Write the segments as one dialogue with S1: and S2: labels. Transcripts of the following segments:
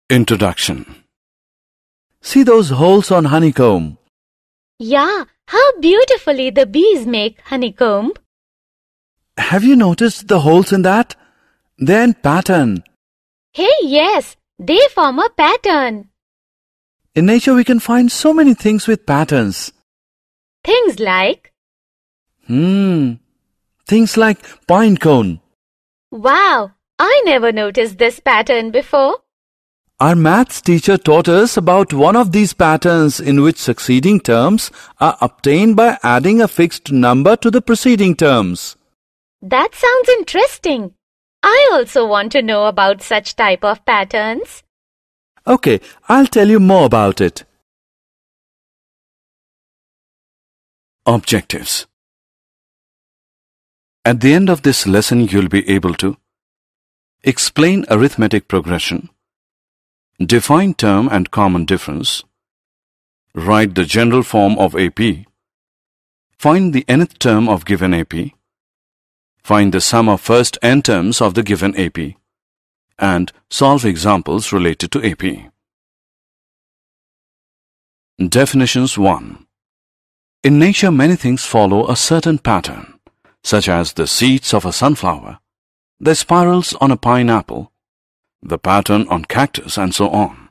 S1: Introduction. See those holes on honeycomb?
S2: Yeah, how beautifully the bees make honeycomb.
S1: Have you noticed the holes in that? They're in pattern.
S2: Hey, yes, they form a pattern.
S1: In nature we can find so many things with patterns.
S2: Things like,
S1: Things like pine cone.
S2: wow, I never noticed this pattern before.
S1: Our maths teacher taught us about one of these patterns in which succeeding terms are obtained by adding a fixed number to the preceding terms.
S2: That sounds interesting. I also want to know about such type of patterns.
S1: Okay, I'll tell you more about it. Objectives. At the end of this lesson, you'll be able to explain arithmetic progression, define term and common difference, write the general form of AP, find the nth term of given AP, find the sum of first n terms of the given AP, and solve examples related to AP. Definitions 1. In nature, many things follow a certain pattern, such as the seeds of a sunflower, the spirals on a pineapple, the pattern on cactus, and so on.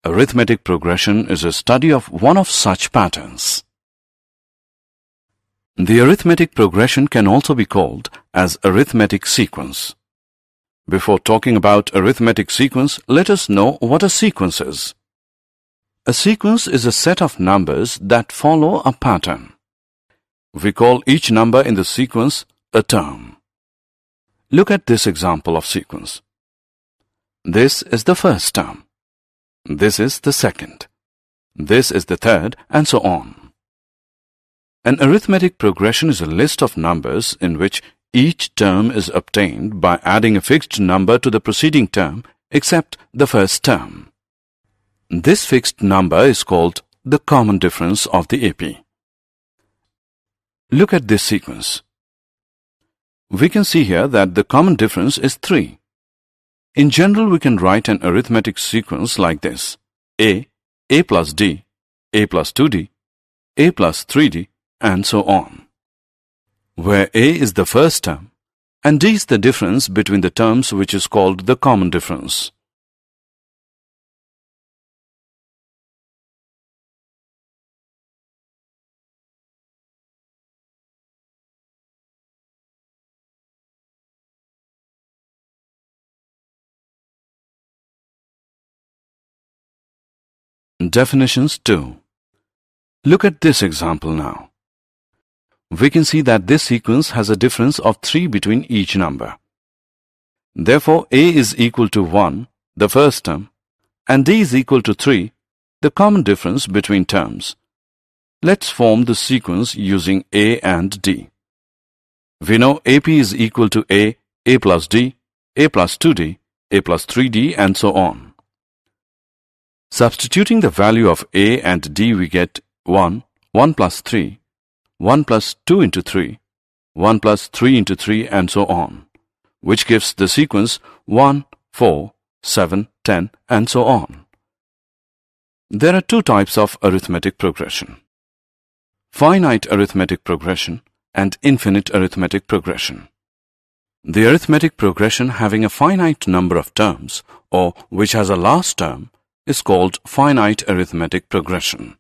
S1: Arithmetic progression is a study of one of such patterns. The arithmetic progression can also be called as arithmetic sequence. Before talking about arithmetic sequence, let us know what a sequence is. A sequence is a set of numbers that follow a pattern. We call each number in the sequence a term. Look at this example of sequence. This is the first term. This is the second. This is the third, and so on. An arithmetic progression is a list of numbers in which each term is obtained by adding a fixed number to the preceding term except the first term. This fixed number is called the common difference of the AP. Look at this sequence. We can see here that the common difference is 3. In general, we can write an arithmetic sequence like this: A plus D, A plus 2D, A plus 3D, and so on, where A is the first term and D is the difference between the terms, which is called the common difference. Definitions 2. Look at this example now. We can see that this sequence has a difference of 3 between each number. Therefore, A is equal to 1, the first term, and D is equal to 3, the common difference between terms. Let's form the sequence using A and D. We know AP is equal to A plus D, A plus 2D, A plus 3D, and so on. Substituting the value of A and D, we get 1, 1 plus 3, 1 plus 2 into 3, 1 plus 3 into 3, and so on, which gives the sequence 1, 4, 7, 10, and so on. There are two types of arithmetic progression: finite arithmetic progression and infinite arithmetic progression. The arithmetic progression having a finite number of terms, or which has a last term, is called finite arithmetic progression.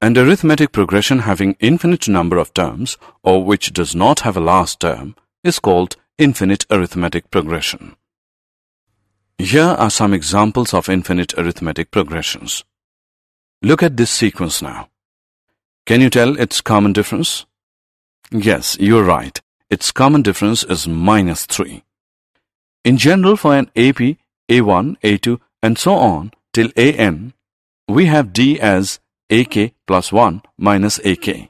S1: And arithmetic progression having infinite number of terms, or which does not have a last term, is called infinite arithmetic progression. Here are some examples of infinite arithmetic progressions. Look at this sequence now. Can you tell its common difference? Yes, you're right. Its common difference is minus 3. In general, for an AP, A1, A2, and so on till AN, we have D as AK plus 1 minus AK,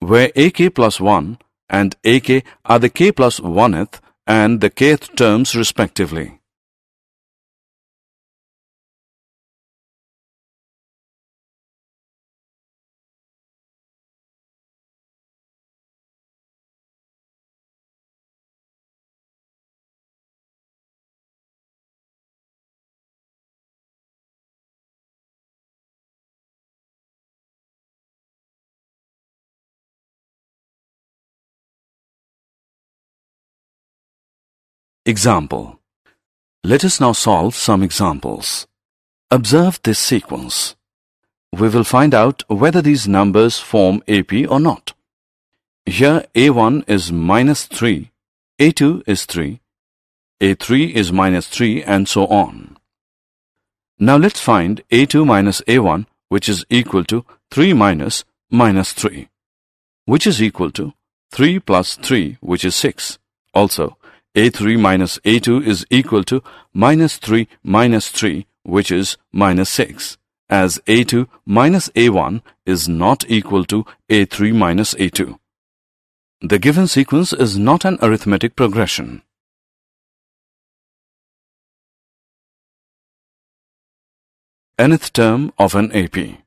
S1: where AK plus 1 and AK are the K plus 1th and the kth terms respectively. Example. Let us now solve some examples. Observe this sequence. We will find out whether these numbers form AP or not. Here A1 is minus 3, A2 is 3, A3 is minus 3, and so on. Now let's find A2 minus A1, which is equal to 3 minus 3, which is equal to 3 plus 3, which is 6. Also, A3 minus A2 is equal to minus 3 minus 3, which is minus 6, as A2 minus A1 is not equal to A3 minus A2. The given sequence is not an arithmetic progression. Nth term of an AP.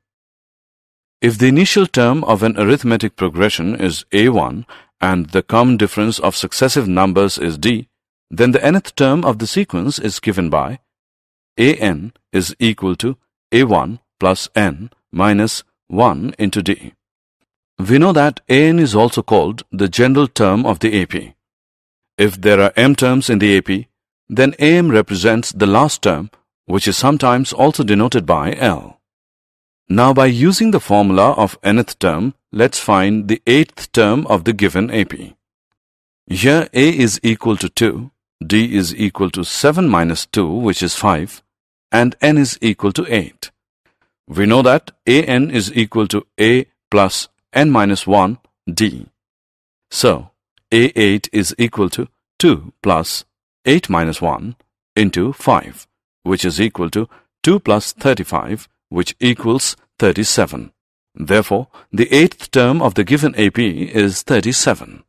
S1: If the initial term of an arithmetic progression is A1 and the common difference of successive numbers is D, then the nth term of the sequence is given by An is equal to A1 plus n minus 1 into D. We know that An is also called the general term of the AP. If there are m terms in the AP, then Am represents the last term, which is sometimes also denoted by L. Now by using the formula of nth term, let's find the 8th term of the given AP. Here A is equal to 2, D is equal to 7 minus 2, which is 5, and n is equal to 8. We know that An is equal to A plus n minus 1 D. So, A8 is equal to 2 plus 8 minus 1 into 5, which is equal to 2 plus 35, which equals 37. Therefore, the 8th term of the given AP is 37.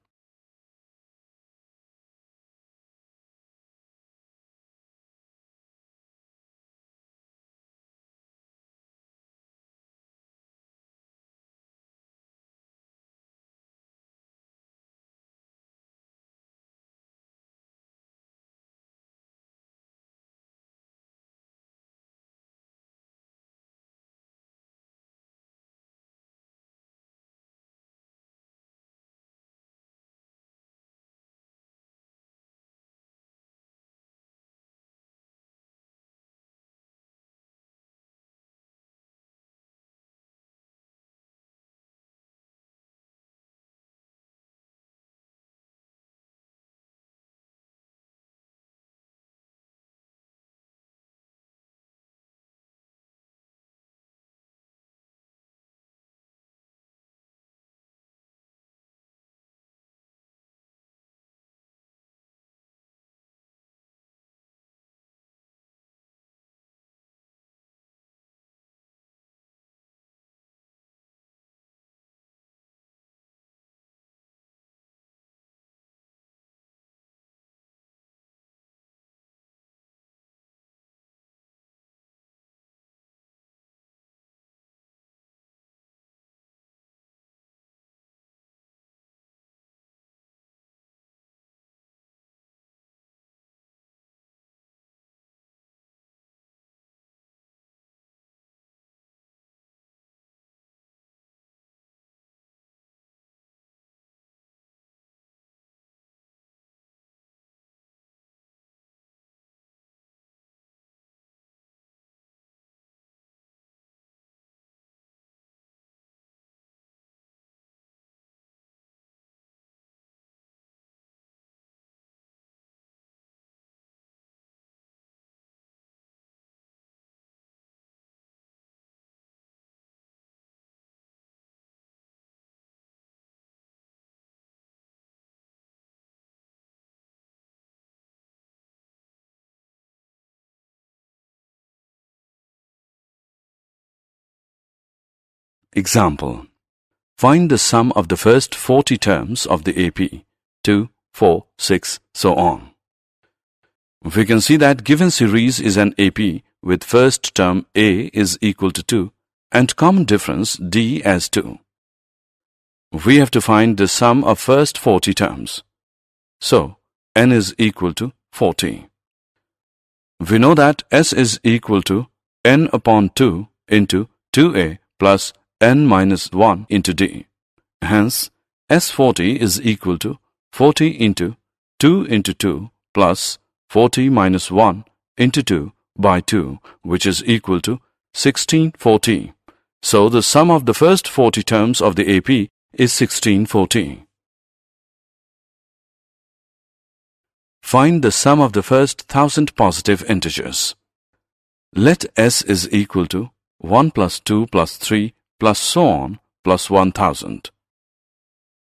S1: Example. Find the sum of the first 40 terms of the AP, 2, 4, 6, so on. We can see that given series is an AP with first term A is equal to 2 and common difference D as 2. We have to find the sum of first 40 terms. So, n is equal to 40. We know that S is equal to n upon 2 into 2A plus n minus 1 into D. Hence, S40 is equal to 40 into 2 plus 40 minus 1 into 2 by 2, which is equal to 1640. So the sum of the first 40 terms of the AP is 1640. Find the sum of the first 1000 positive integers. Let S is equal to 1 plus 2 plus 3 plus so on plus 1000.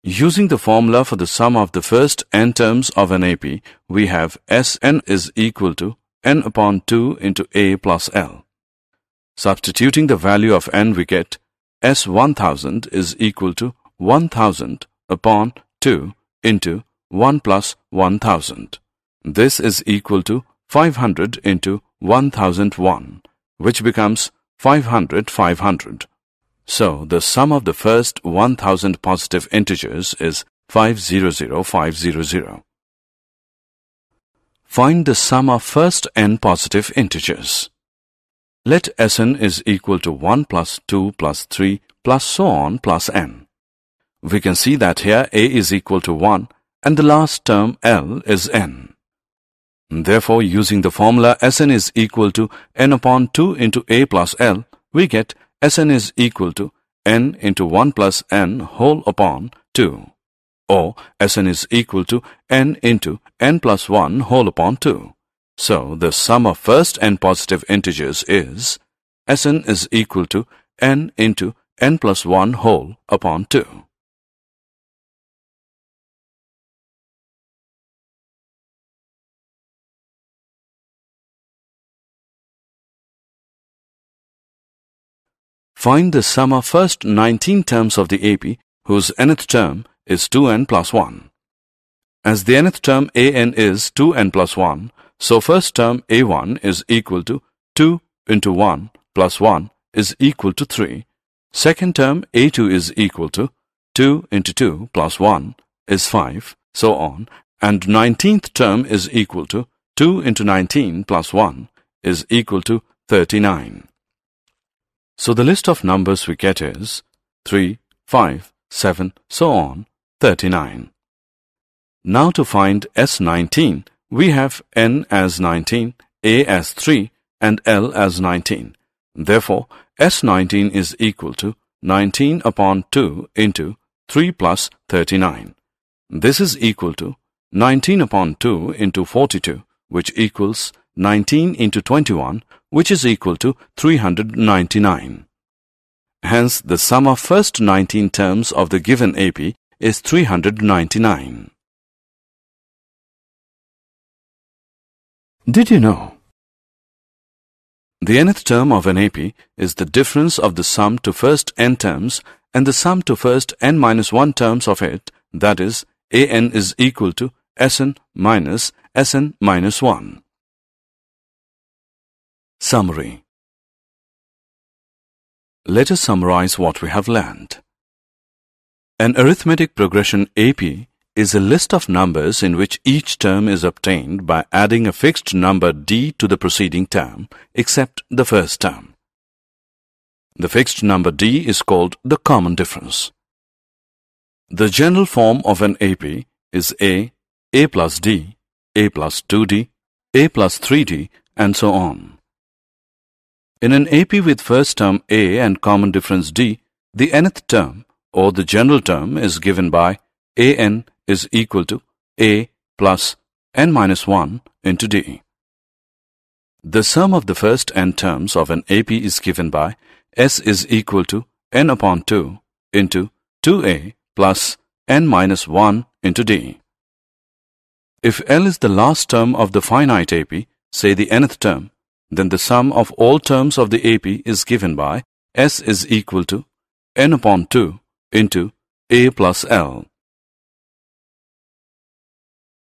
S1: Using the formula for the sum of the first n terms of an AP, we have Sn is equal to n upon 2 into A plus L. Substituting the value of n, we get S1000 is equal to 1000 upon 2 into 1 plus 1000. This is equal to 500 into 1001, which becomes 500. So the sum of the first 1000 positive integers is 500. Find the sum of first n positive integers. Let Sn is equal to 1 plus 2 plus 3 plus so on plus n. We can see that here A is equal to 1 and the last term L is n. Therefore, using the formula Sn is equal to n upon 2 into A plus L, we get Sn is equal to n into 1 plus n whole upon 2, or Sn is equal to n into n plus 1 whole upon 2. So, the sum of first n positive integers is Sn is equal to n into n plus 1 whole upon 2. Find the sum of first 19 terms of the AP whose nth term is 2n plus 1. As the nth term an is 2n plus 1, so first term a1 is equal to 2 into 1 plus 1 is equal to 3. Second term a2 is equal to 2 into 2 plus 1 is 5, so on. And 19th term is equal to 2 into 19 plus 1 is equal to 39. So the list of numbers we get is 3, 5, 7, so on, 39. Now to find S19, we have n as 19, a as 3, and L as 19. Therefore, S19 is equal to 19 upon 2 into 3 plus 39. This is equal to 19 upon 2 into 42, which equals 19 into 21, which is equal to 399. Hence, the sum of first 19 terms of the given AP is 399. Did you know? The nth term of an AP is the difference of the sum to first n terms and the sum to first n minus 1 terms of it, that is, an is equal to Sn minus Sn minus 1. Summary. Let us summarize what we have learned. An arithmetic progression AP is a list of numbers in which each term is obtained by adding a fixed number d to the preceding term, except the first term. The fixed number d is called the common difference. The general form of an AP is a plus d, a plus 2d, a plus 3d, and so on. In an AP with first term a and common difference d, the nth term or the general term is given by an is equal to a plus n minus 1 into d. The sum of the first n terms of an AP is given by s is equal to n upon 2 into 2a plus n minus 1 into d. If L is the last term of the finite AP, say the nth term, then the sum of all terms of the AP is given by S is equal to n upon 2 into a plus L.